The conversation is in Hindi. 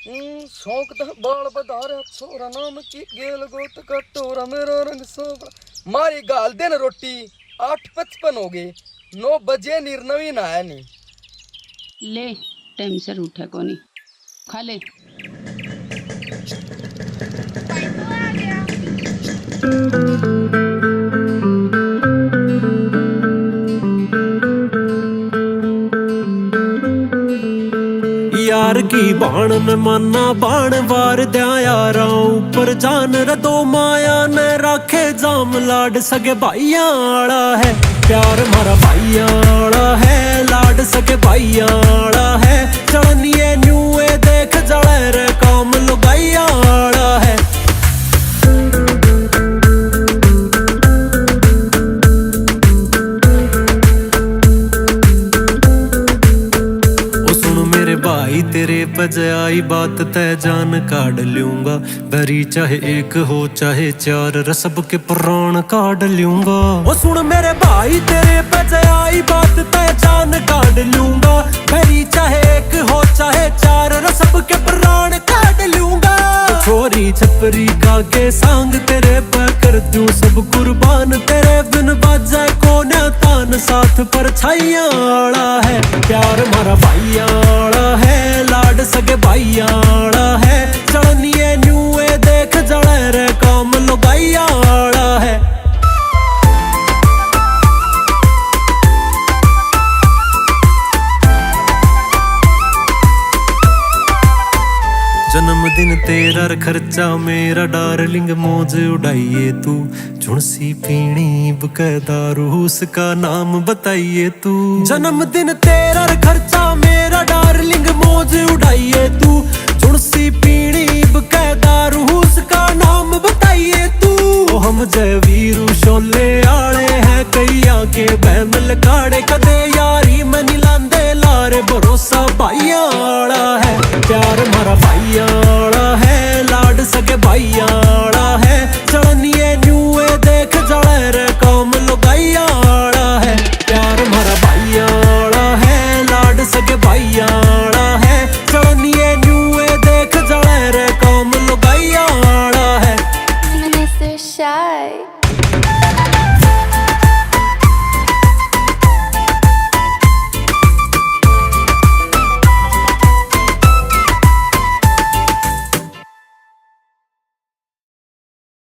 शौक दा बाल बधारा छोरा नाम की गेल गोत कटोरा मेरा रंग सोबरा मारी गाल दिन रोटी 8:55 हो गए 9 बजे निर्नवीन आया नहीं ले टाइम से उठे को नहीं खा ले। यार की बाण में माना बाण वार द्या यारा ऊपर जान रदो माया ने राखे जाम लाड सगे भाइया आला है प्यार मारा भाइया आला है लाड सगे भाइया आला है चलनिए न्यूए देख जले रे काम लुगाइया आला है। भाई तेरे बजाई बात तय जान काट लूंगा भरी चाहे एक हो चाहे चार रसब के प्राण काट लूंगा। ओ सुन मेरे भाई तेरे बजाई बात तय जान काट लूंगा भरी चाहे एक हो चाहे चार रसब के प्राण काट लूंगा। छोरी छपरी का के सांग तेरे पर कर दूं सब कुर्बान तेरे बिन बाजा को न तान साथ पर छाइया आला है प्यार मारा भाइया आला है लाड सगे भाइया आला है चलनिए न्यूए देख जले रे काम लुगाइया आला है। जन्मदिन तेरा खर्चा मेरा डार्लिंग मौज उड़ाइए तू झुणसी पीणी दारू उसका नाम बताइए तू। जन्मदिन तेरा खर्चा मेरा डार्लिंग मौज उड़ाइए